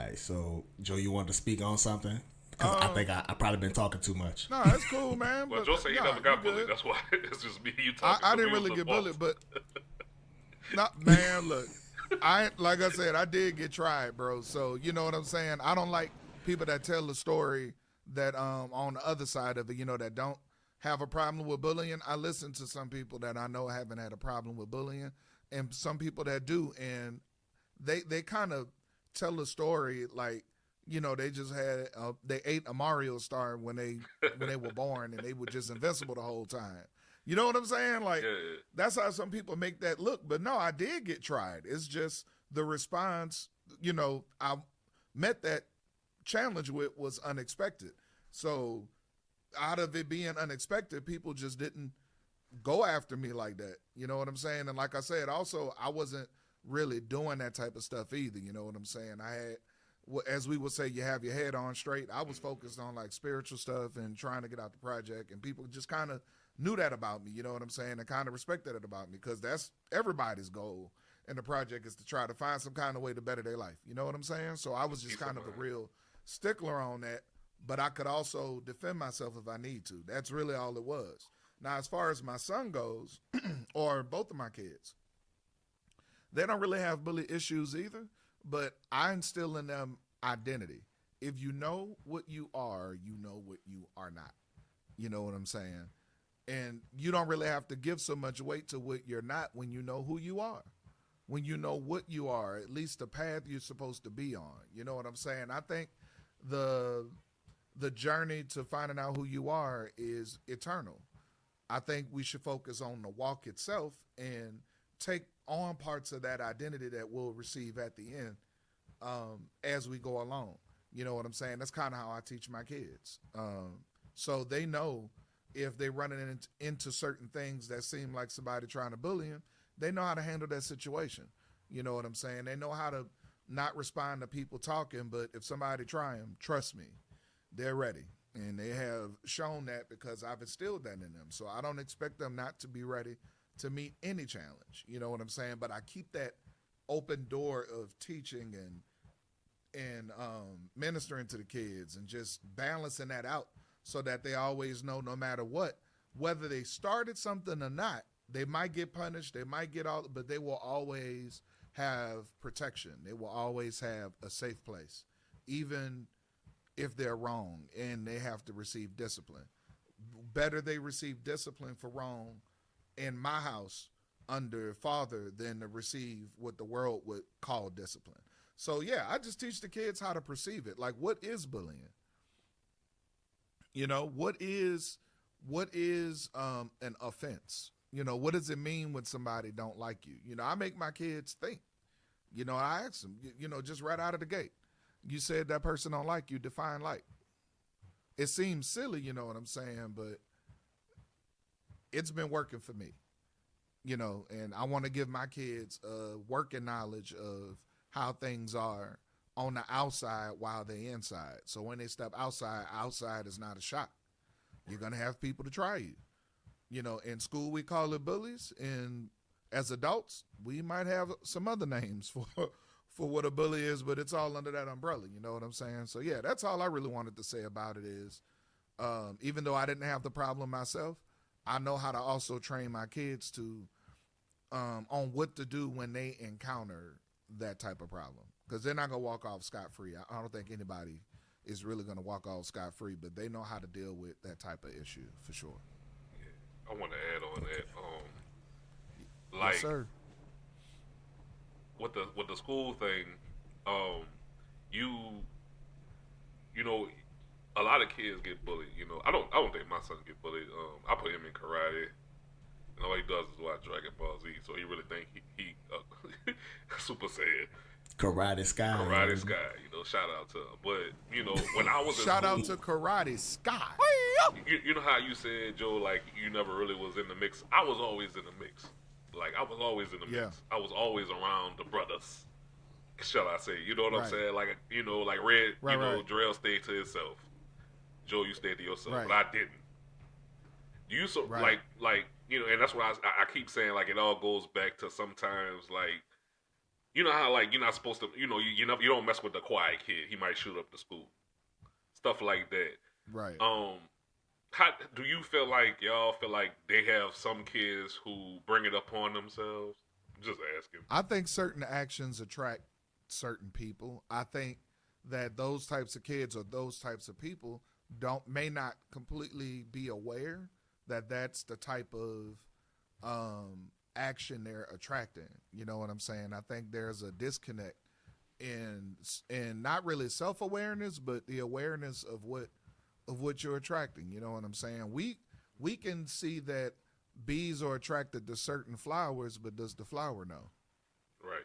right. So, Joe, you wanted to speak on something? Because I Um, think I probably been talking too much. no, that's cool, man. Well, But Joe said he no, never you got bullied. good. That's why it's just me and you I, talking I because didn't we was really the get boss. bullied, but not man. Look, I like I said, I did get tried, bro. So you know what I'm saying. I don't like people that tell the story that on the other side of it, that don't have a problem with bullying. I listen to some people that I know haven't had a problem with bullying, and some people that do, and they kind of tell a story like they just had they ate a Mario star when they were born and they were just invincible the whole time. You know what I'm saying? Like Yeah, that's how some people make that look. But no, I did get tried. It's just the response. I met that challenge with was unexpected. So out of it being unexpected, people just didn't go after me like that. You know what I'm saying? And like I said, also I wasn't really doing that type of stuff either. You know what I'm saying? I had, as we would say, you have your head on straight. I was focused on like spiritual stuff and trying to get out the project, and people just kind of knew that about me. You know what I'm saying? And kind of respected it about me because that's everybody's goal in the project is to try to find some kind of way to better their life. You know what I'm saying? So I was just peace of kind of a mind. real stickler on that, but I could also defend myself if I need to. That's really all it was. Now, as far as my son goes, or both of my kids, they don't really have bully issues either, but I instill in them identity. If you know what you are, you know what you are not. You know what I'm saying? And you don't really have to give so much weight to what you're not when you know who you are. When you know what you are, at least the path you're supposed to be on. You know what I'm saying? I think the the journey to finding out who you are is eternal. I think we should focus on the walk itself and take on parts of that identity that we'll receive at the end as we go along. You know what I'm saying? That's kind of how I teach my kids. So they know if they're running into certain things that seem like somebody trying to bully them, they know how to handle that situation. You know what I'm saying? They know how to not respond to people talking, but if somebody try them, trust me, they're ready. And they have shown that because I've instilled that in them. So I don't expect them not to be ready to meet any challenge. You know what I'm saying? But I keep that open door of teaching and ministering to the kids and just balancing that out so that they always know no matter what, whether they started something or not, they might get punished, they might get all, but they will always have protection. They will always have a safe place, even if they're wrong and they have to receive discipline. Better they receive discipline for wrong in my house under father than to receive what the world would call discipline. So yeah, I just teach the kids how to perceive it. Like what is bullying? What is an offense? What does it mean when somebody don't like you? I make my kids think. I ask them, just right out of the gate. You said that person don't like you, define like. It seems silly, you know what I'm saying, but it's been working for me. And I want to give my kids a working knowledge of how things are on the outside while they're inside. So when they step outside is not a shock. You're gonna have people to try you. In school we call it bullies, and as adults we might have some other names for what a bully is, but it's all under that umbrella. You know what I'm saying? So yeah, that's all I really wanted to say about it is, even though I didn't have the problem myself, I know how to also train my kids to on what to do when they encounter that type of problem, because they're not gonna walk off scot free. I don't think anybody is really gonna walk off scot free, but they know how to deal with that type of issue for sure. I want to add on that. Yes, Like sir. with the school thing, um, you you know, a lot of kids get bullied. I don't think my son get bullied. I put him in karate. And all he does is watch Dragon Ball Z. So he really think he Super Saiyan, Karate Sky. Karate Sky. Shout out to him. But when I was in Shout out school, to Karate Sky. you know how you said, Joe, like you never really was in the mix. I was always in the mix. Like I was always in the Yeah. mix. I was always around the brothers. Shall I say? You know what I'm Right. saying? Like Red. Right. Right. Drell stayed to himself. Joe, you stayed to yourself, Right. but I didn't. You so Right. like and that's why I keep saying like it all goes back to sometimes like you know how like you're not supposed to, you don't mess with the quiet kid. He might shoot up the school, stuff like that. Right. How do you feel like y'all feel like they have some kids who bring it upon themselves? Just asking. I think certain actions attract certain people. I think that those types of kids or those types of people may not completely be aware that that's the type of action they're attracting. You know what I'm saying? I think there's a disconnect in not really self-awareness, but the awareness of what you're attracting. You know what I'm saying? We can see that bees are attracted to certain flowers, but does the flower know? Right.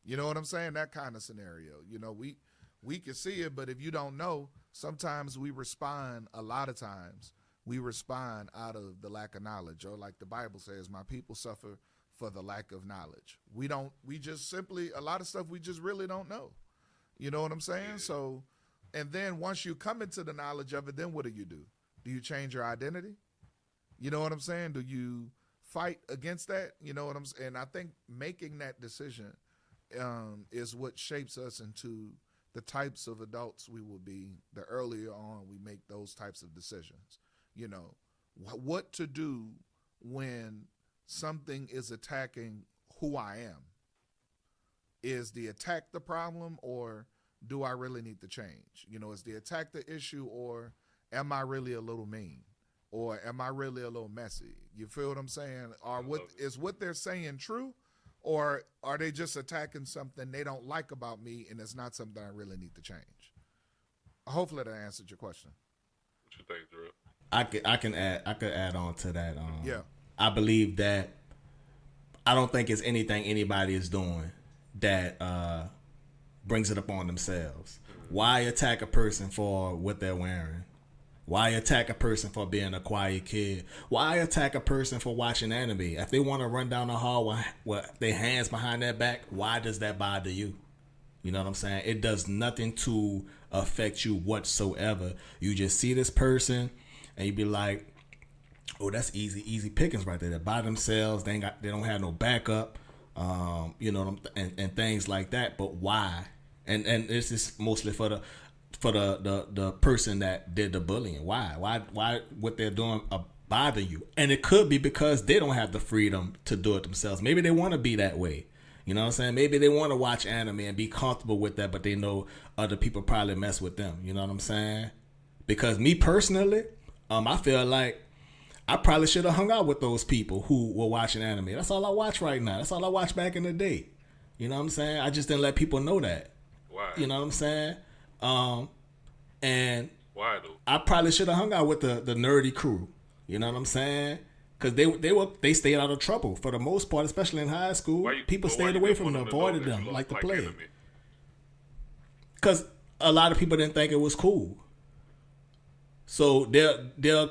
You know what I'm saying? That kind of scenario. You know, we can see it, but if you don't know, sometimes we respond, a lot of times, we respond out of the lack of knowledge. Or like the Bible says, my people suffer for the lack of knowledge. We just simply, a lot of stuff we just really don't know. You know what I'm saying? Yeah. So, and then once you come into the knowledge of it, then what do? Do you change your identity? You know what I'm saying? Do you fight against that? You know what I'm saying? And I think making that decision is what shapes us into the types of adults we will be the earlier on we make those types of decisions. You know, what to do when something is attacking who I am. Is the attack the problem, or do I really need to change? You know, is the attack the issue, or am I really a little mean? Or am I really a little messy? You feel what I'm saying? Or what they're saying true? Or are they just attacking something they don't like about me and it's not something I really need to change? Hopefully that answered your question. What you think, Drew? I could add on to that. Yeah. I believe that I don't think it's anything anybody is doing that brings it upon themselves. Why attack a person for what they're wearing? Why attack a person for being a quiet kid? Why attack a person for watching anime? If they want to run down the hall with their hands behind their back, why does that bother you? You know what I'm saying? It does nothing to affect you whatsoever. You just see this person and you be like, oh, that's easy pickings right there. They're by themselves. They don't have no backup. You know, and things like that. But why? And this is mostly for the person that did the bullying. Why what they're doing bother you? And it could be because they don't have the freedom to do it themselves. Maybe they want to be that way. You know what I'm saying? Maybe they want to watch anime and be comfortable with that, but they know other people probably mess with them. You know what I'm saying? Because me personally, I feel like I probably should have hung out with those people who were watching anime. That's all I watch right now. That's all I watched back in the day. You know what I'm saying? I just didn't let people know that. Why? You know what I'm saying? And why though? I probably should have hung out with the nerdy crew. You know what I'm saying? Because they stayed out of trouble for the most part, especially in high school. People stayed away from them, avoided them like the plague. Because a lot of people didn't think it was cool. So they'll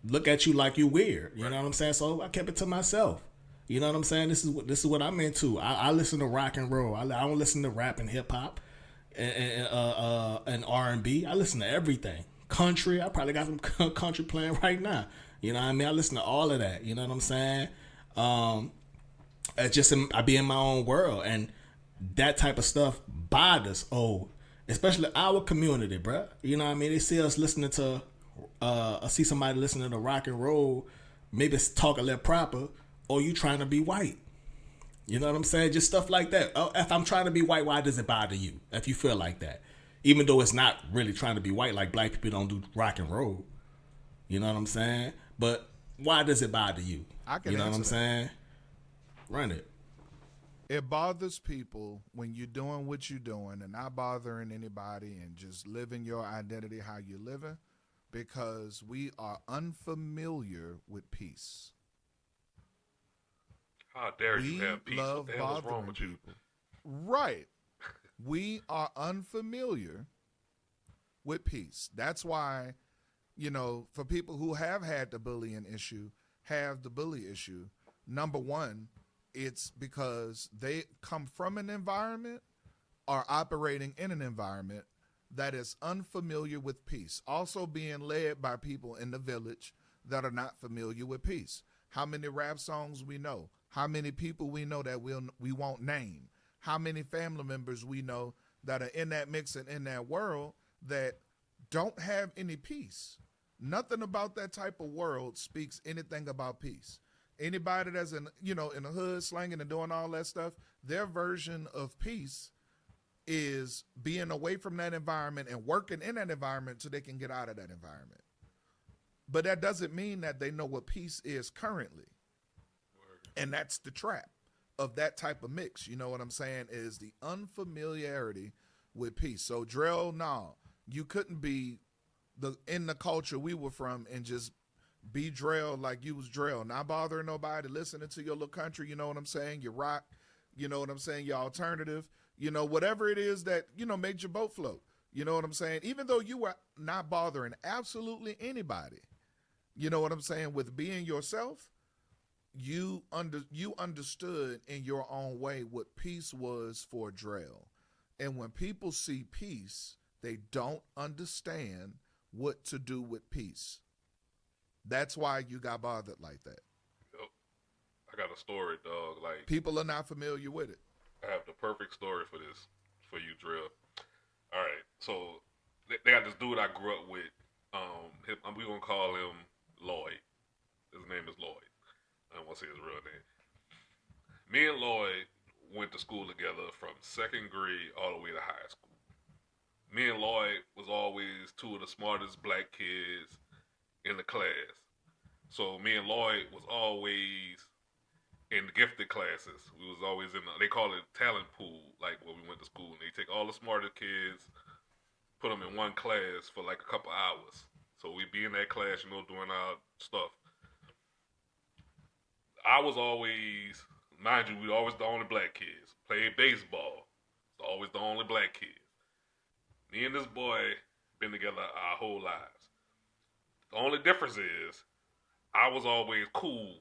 look at you like you weird. You know what I'm saying? So I kept it to myself. You know what I'm saying? This is what I'm into. I listen to rock and roll. I don't listen to rap and hip hop and R&B. I listen to everything. Country. I probably got some country playing right now. You know what I mean? I listen to all of that. You know what I'm saying? I be in my own world, and that type of stuff bothers. Especially our community, bruh. You know what I mean? They see us listening to. I see somebody listening to rock and roll, maybe talk a little proper, or you trying to be white. You know what I'm saying? Just stuff like that. If I'm trying to be white, why does it bother you? If you feel like that, even though it's not really trying to be white, like black people don't do rock and roll. You know what I'm saying? But why does it bother you? You know what I'm saying? Run it. It bothers people when you're doing what you're doing and not bothering anybody and just living your identity how you're living, because we are unfamiliar with peace. How dare you have peace? Love what the hell is wrong bothering with you? people. Right. We are unfamiliar with peace. That's why, you know, for people who have had the bullying issue, have the bully issue, number one, it's because they come from an environment or operating in an environment that is unfamiliar with peace. Also being led by people in the village that are not familiar with peace. how many rap songs we know, how many people we know that we won't name, how many family members we know that are in that mix and in that world that don't have any peace. Nothing about that type of world speaks anything about peace. Anybody that's in the hood slanging and doing all that stuff, their version of peace is being away from that environment and working in that environment so they can get out of that environment. But that doesn't mean that they know what peace is currently. And that's the trap of that type of mix. You know what I'm saying? Is the unfamiliarity with peace. So Drell, no, you couldn't be in the culture we were from and just be Drell like you was Drell. Not bothering nobody, listening to your little country, you know what I'm saying? Your rock, you know what I'm saying? Your alternative, whatever it is that, made your boat float. You know what I'm saying? Even though you were not bothering absolutely anybody, you know what I'm saying? With being yourself, you understood in your own way what peace was for Drell. And when people see peace, they don't understand what to do with peace. That's why you got bothered like that. Yep. I got a story, dog. Like, people are not familiar with it. I have the perfect story for this, for you, Drell. All right, so they got this dude I grew up with. We gonna call him Lloyd. His name is Lloyd. I don't want to say his real name. Me and Lloyd went to school together from second grade all the way to high school. Me and Lloyd was always two of the smartest black kids in the class. So me and Lloyd was always in gifted classes. We was always they call it talent pool, like when we went to school. And they take all the smartest kids, put them in one class for like a couple hours. So we'd be in that class, doing our stuff. I was always, mind you, we were always the only black kids. Played baseball. Was always the only black kids. Me and this boy been together our whole lives. The only difference is I was always cool,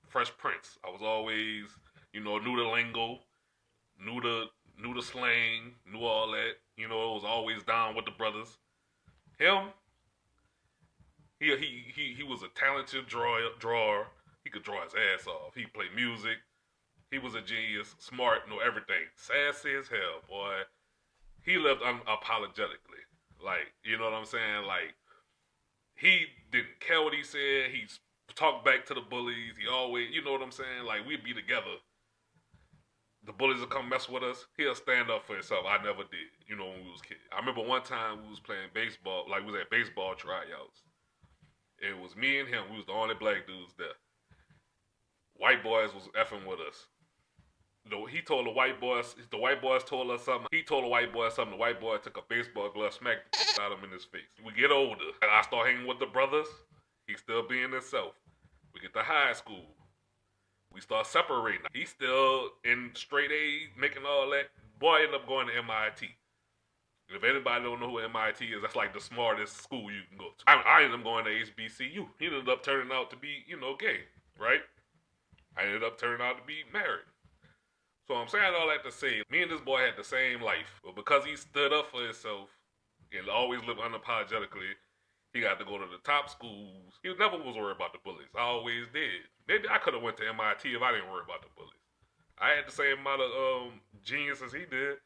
Fresh Prince. I was always, knew the lingo, knew the slang, knew all that. Was always down with the brothers. Him, he was a talented drawer. He could draw his ass off. He played music. He was a genius, smart, knew everything. Sassy as hell, boy. He lived unapologetically. Like, you know what I'm saying? Like, he didn't care what he said. He talked back to the bullies. He always, you know what I'm saying? Like, we'd be together. The bullies would come mess with us. He'll stand up for himself. I never did, when we was kids. I remember one time we was playing baseball, like we was at baseball tryouts. It was me and him. We was the only black dudes there. White boys was effing with us. He told the white boys told us something. He told the white boy something. The white boy took a baseball glove, smacked the out of him in his face. We get older, and I start hanging with the brothers. He still being himself. We get to high school. We start separating. He's still in straight A, making all that. Boy ended up going to MIT. If anybody don't know who MIT is, that's like the smartest school you can go to. I ended up going to HBCU. He ended up turning out to be, gay, right? I ended up turning out to be married. So I'm saying all that to say, me and this boy had the same life. But because he stood up for himself and always lived unapologetically, he got to go to the top schools. He never was worried about the bullies. I always did. Maybe I could have went to MIT if I didn't worry about the bullies. I had the same amount of genius as he did.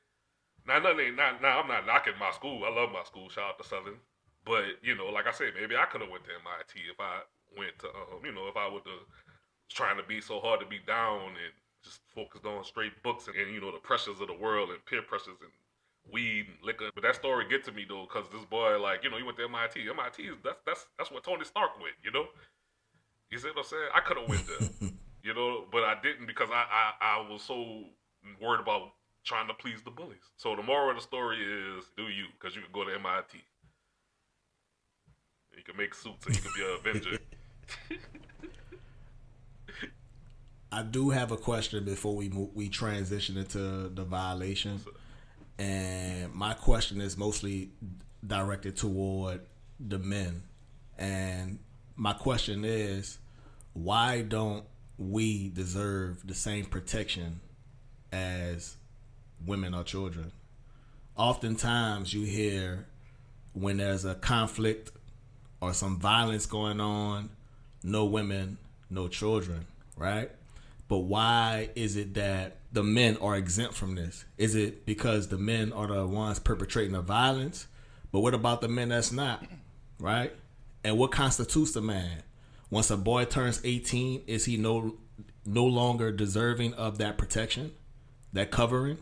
Now, I'm not knocking my school. I love my school. Shout out to Southern. But, like I said, maybe I could have went to MIT if I went to, if I would have trying to be so hard to be down and just focused on straight books and the pressures of the world and peer pressures and weed and liquor. But that story get to me though, because this boy, he went to MIT. MIT is that's what Tony Stark went. You see what I'm saying? I could have went there, but I didn't because I was so worried about trying to please the bullies. So the moral of the story is, do you, because you can go to MIT. You can make suits and you can be an Avenger. I do have a question before we transition into the violation, and my question is mostly directed toward the men. And my question is, why don't we deserve the same protection as women or children? Oftentimes you hear when there's a conflict or some violence going on, no women, no children, right? But why is it that the men are exempt from this? Is it because the men are the ones perpetrating the violence? But what about the men that's not, right? And what constitutes a man? Once a boy turns 18, is he no longer deserving of that protection, that covering?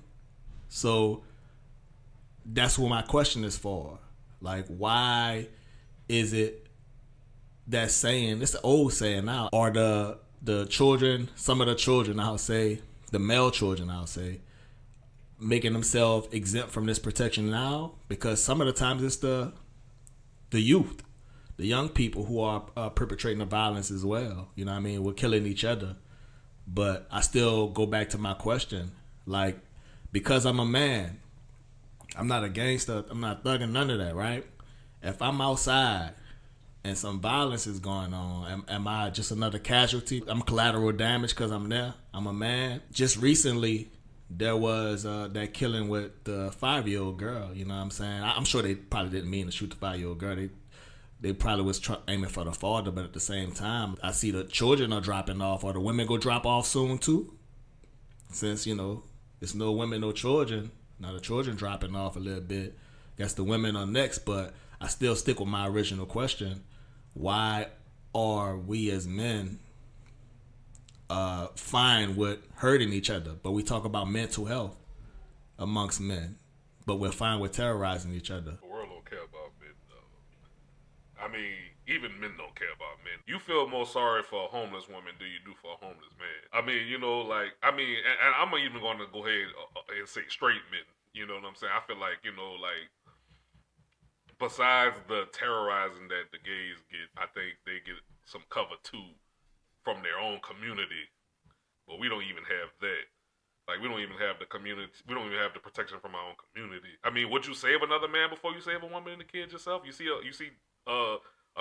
So that's what my question is for. Like, why is it that saying, it's the old saying now, are the children, some of the children, I'll say, the male children, I'll say, making themselves exempt from this protection now? Because some of the times it's the youth, the young people who are perpetrating the violence as well. You know what I mean? We're killing each other. But I still go back to my question. Like, because I'm a man, I'm not a gangster, I'm not thugging, none of that, right? If I'm outside and some violence is going on, am I just another casualty? I'm collateral damage because I'm there. I'm a man. Just recently, there was that killing with the 5-year-old girl. You know what I'm saying? I'm sure they probably didn't mean to shoot the 5-year-old girl. They probably was aiming for the father, but at the same time, I see the children are dropping off. Are the women go drop off soon too? Since, you know, it's no women, no children. Now the children dropping off a little bit. Guess the women are next, but I still stick with my original question. Why are we as men fine with hurting each other, but we talk about mental health amongst men, but we're fine with terrorizing each other? The world don't care about men, though. I mean, even men don't care about men. You feel more sorry for a homeless woman than you do for a homeless man. I mean, you know, like, I mean, and I'm even going to go ahead and say straight men. You know what I'm saying? I feel like, you know, like, besides the terrorizing that the gays get, I think they get some cover too from their own community. But we don't even have that. Like, we don't even have the community. We don't even have the protection from our own community. I mean, would you save another man before you save a woman and the kids yourself? You see a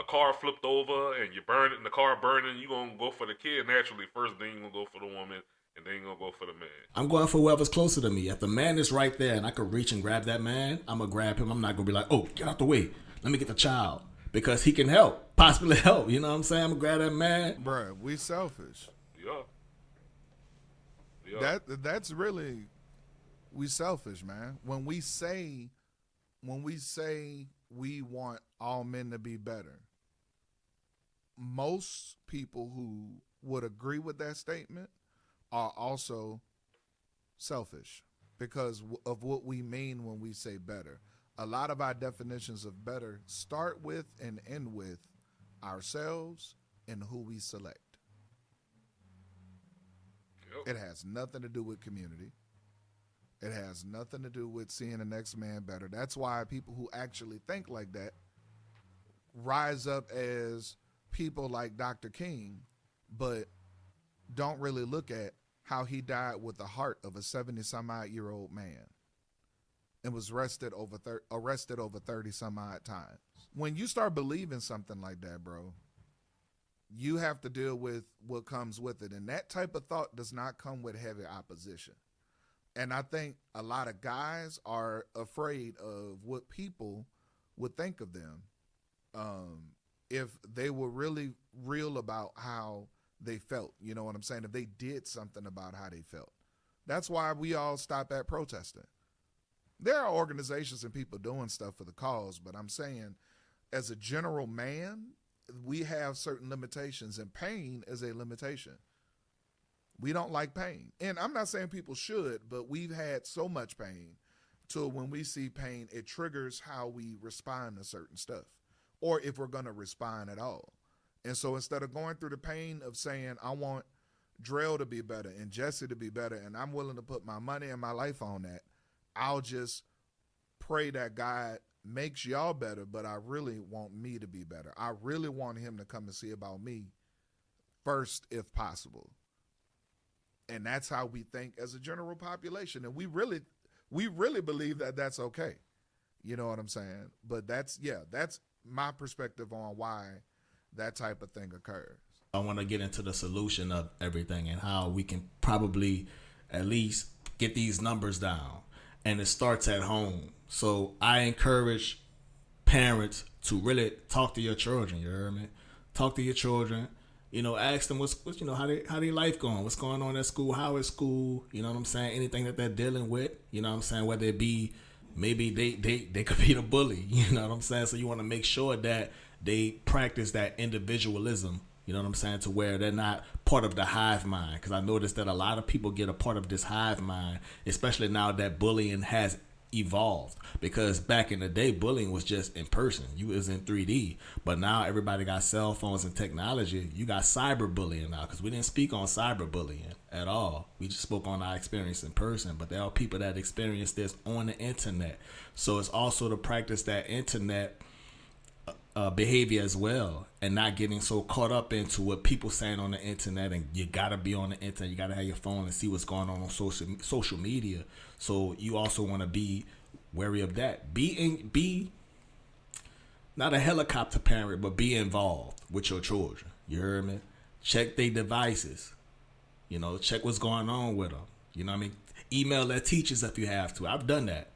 car flipped over and you burn it, and the car burning, you gonna go for the kid naturally first. Then you gonna go for the woman, and then you gonna go for the man. I'm going for whoever's closer to me. If the man is right there and I could reach and grab that man, I'm gonna grab him. I'm not gonna be like, oh, get out the way. Let me get the child, because he can help, possibly help. You know what I'm saying? I'm gonna grab that man. Bruh, we selfish. Yeah. That's really, we selfish, man. When we say we want all men to be better, most people who would agree with that statement are also selfish because of what we mean when we say better. A lot of our definitions of better start with and end with ourselves and who we select. It has nothing to do with community. It has nothing to do with seeing the next man better. That's why people who actually think like that rise up as people like Dr. King, but don't really look at how he died with the heart of a 70-some-odd-year-old man and was arrested over 30-some-odd times. When you start believing something like that, bro, you have to deal with what comes with it. And that type of thought does not come with heavy opposition. And I think a lot of guys are afraid of what people would think of them if they were really real about how they felt. You know what I'm saying? If they did something about how they felt. That's why we all stop at protesting. There are organizations and people doing stuff for the cause, but I'm saying as a general man, we have certain limitations, and pain is a limitation. We don't like pain. And I'm not saying people should, but we've had so much pain to when we see pain, it triggers how we respond to certain stuff, or if we're going to respond at all. And so instead of going through the pain of saying, I want Drell to be better and Jesse to be better, and I'm willing to put my money and my life on that, I'll just pray that God makes y'all better, but I really want me to be better. I really want him to come and see about me first if possible. And that's how we think as a general population. And we really believe that that's okay. You know what I'm saying? But that's my perspective on why that type of thing occurs. I want to get into the solution of everything and how we can probably at least get these numbers down. And it starts at home. So I encourage parents to really talk to your children. You heard me? Talk to your children. Ask them what's how they life going, what's going on at school, how is school, you know what I'm saying, anything that they're dealing with, you know what I'm saying, whether it be maybe they could be the bully, you know what I'm saying. So you want to make sure that they practice that individualism, you know what I'm saying, to where they're not part of the hive mind. Because I noticed that a lot of people get a part of this hive mind, especially now that bullying has evolved. Because back in the day, bullying was just in person. You was in 3D. But now everybody got cell phones and technology. You got cyberbullying now. Because we didn't speak on cyberbullying at all. We just spoke on our experience in person. But there are people that experience this on the internet. So it's also to practice that internet behavior as well, and not getting so caught up into what people saying on the internet. And you gotta be on the internet, you gotta have your phone and see what's going on social media. So you also want to be wary of that. Be not a helicopter parent, but be involved with your children. You heard me? Check their devices. Check what's going on with them. You know what I mean? Email their teachers if you have to. I've done that.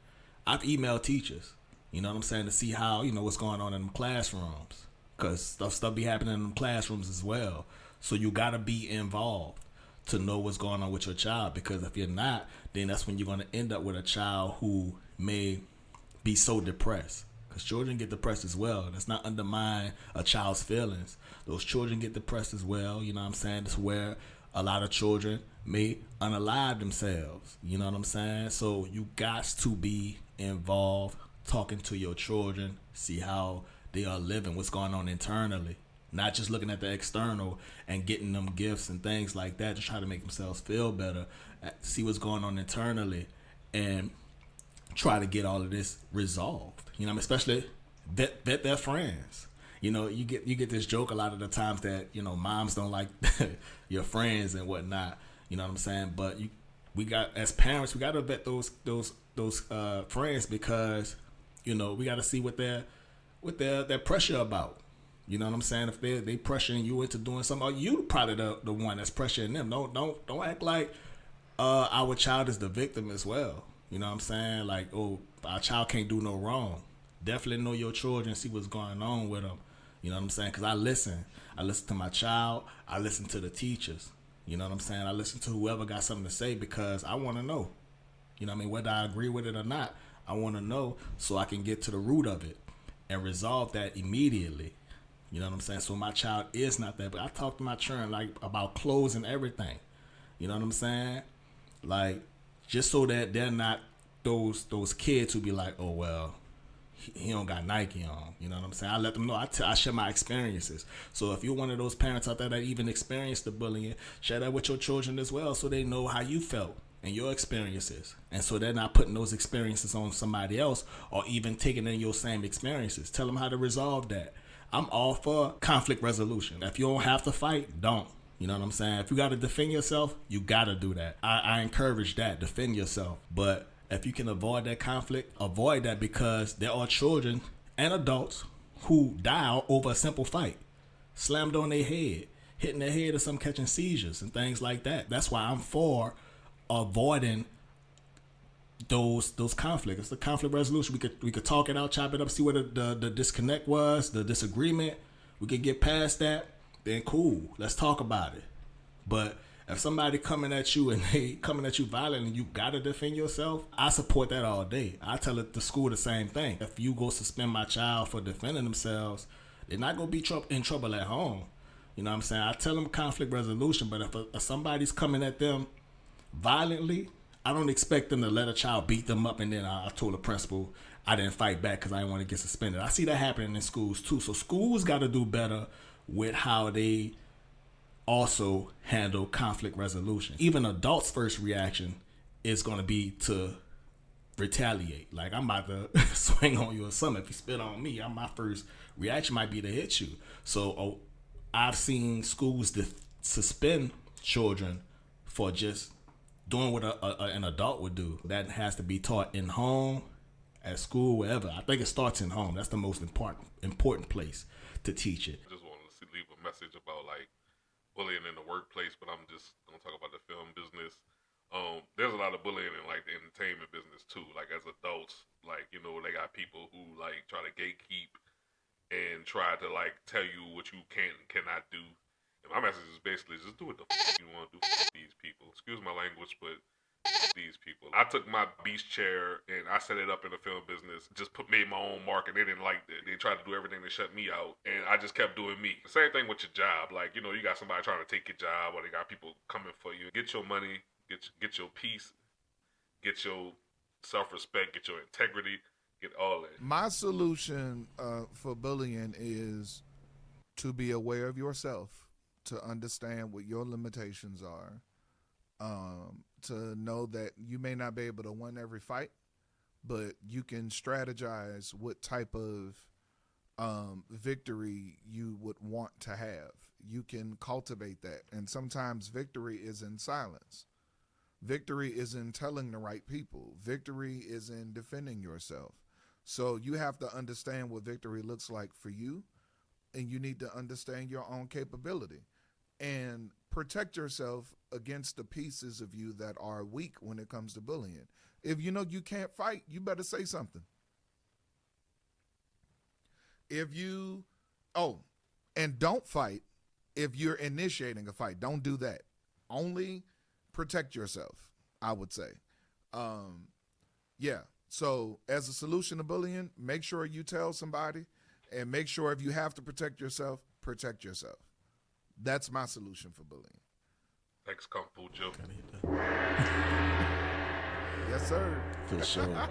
I've emailed teachers. You know what I'm saying? To see how, what's going on in them classrooms. Because stuff be happening in them classrooms as well. So you got to be involved to know what's going on with your child. Because if you're not, then that's when you're going to end up with a child who may be so depressed. Because children get depressed as well. Let's not undermine a child's feelings. Those children get depressed as well. You know what I'm saying? That's where a lot of children may unalive themselves. You know what I'm saying? So you got to be involved, talking to your children, see how they are living, what's going on internally, not just looking at the external and getting them gifts and things like that to try to make themselves feel better. See what's going on internally and try to get all of this resolved. Especially vet their friends. You get this joke a lot of the times that moms don't like your friends and whatnot. You know what I'm saying? But we got, as parents, we got to vet those friends, because we got to see what their pressure about. You know what I'm saying? If they pressuring you into doing something, or you probably the one that's pressuring them. Don't act like our child is the victim as well. You know what I'm saying? Like, oh, our child can't do no wrong. Definitely know your children, see what's going on with them. You know what I'm saying? Because I listen to my child. I listen to the teachers. You know what I'm saying? I listen to whoever got something to say, because I want to know. You know what I mean? Whether I agree with it or not, I want to know so I can get to the root of it and resolve that immediately. You know what I'm saying? So my child is not that. But I talk to my children like about clothes and everything. You know what I'm saying? Like, just so that they're not those kids who be like, oh, well, he don't got Nike on. You know what I'm saying? I let them know. I share my experiences. So if you're one of those parents out there that even experienced the bullying, share that with your children as well, so they know how you felt and your experiences. And so they're not putting those experiences on somebody else, or even taking in your same experiences. Tell them how to resolve that. I'm all for conflict resolution. If you don't have to fight, don't. You know what I'm saying? If you got to defend yourself, you got to do that. I encourage that. Defend yourself. But if you can avoid that conflict, avoid that, because there are children and adults who die over a simple fight. Slammed on their head, hitting their head, or some catching seizures and things like that. That's why I'm for avoiding those conflicts. It's the conflict resolution. We could talk it out, chop it up, see what the disconnect was, the disagreement. We could get past that. Then cool, let's talk about it. But if somebody coming at you and they coming at you violently, you gotta defend yourself, I support that all day. I tell it to school the same thing. If you go suspend my child for defending themselves, they're not gonna be in trouble at home. You know what I'm saying? I tell them conflict resolution, but if somebody's coming at them violently, I don't expect them to let a child beat them up and then I told the principal I didn't fight back because I didn't want to get suspended. I see that happening in schools too. So schools got to do better with how they also handle conflict resolution. Even adults' first reaction is going to be to retaliate. Like, I'm about to swing on you or something. If you spit on me, my first reaction might be to hit you. So I've seen schools suspend children for just doing what an adult would do. That has to be taught in home, at school, wherever. I think it starts in home. That's the most important place to teach it. I just want to leave a message about like bullying in the workplace, but I'm just gonna talk about the film business. There's a lot of bullying in like the entertainment business too. Like as adults, like they got people who like try to gatekeep and try to like tell you what you can and cannot do. And my message is basically just do what the f- you want to do. F- these people. Excuse my language, but f- these people. I took my beast chair and I set it up in the film business. Just made my own mark, and they didn't like it. They tried to do everything to shut me out, and I just kept doing me. The same thing with your job. Like, you know, you got somebody trying to take your job, or they got people coming for you. Get your money. Get your peace. Get your self-respect. Get your integrity. Get all that. My solution for bullying is to be aware of yourself, to understand what your limitations are, to know that you may not be able to win every fight, but you can strategize what type of victory you would want to have. You can cultivate that. And sometimes victory is in silence. Victory is in telling the right people. Victory is in defending yourself. So you have to understand what victory looks like for you, and you need to understand your own capability and protect yourself against the pieces of you that are weak when it comes to bullying. If you know you can't fight, you better say something. And don't fight if you're initiating a fight. Don't do that. Only protect yourself, I would say. Yeah. So as a solution to bullying, make sure you tell somebody, and make sure if you have to protect yourself, protect yourself. That's my solution for bullying. Thanks, Kung Fu Joe. Yes, sir. For sure.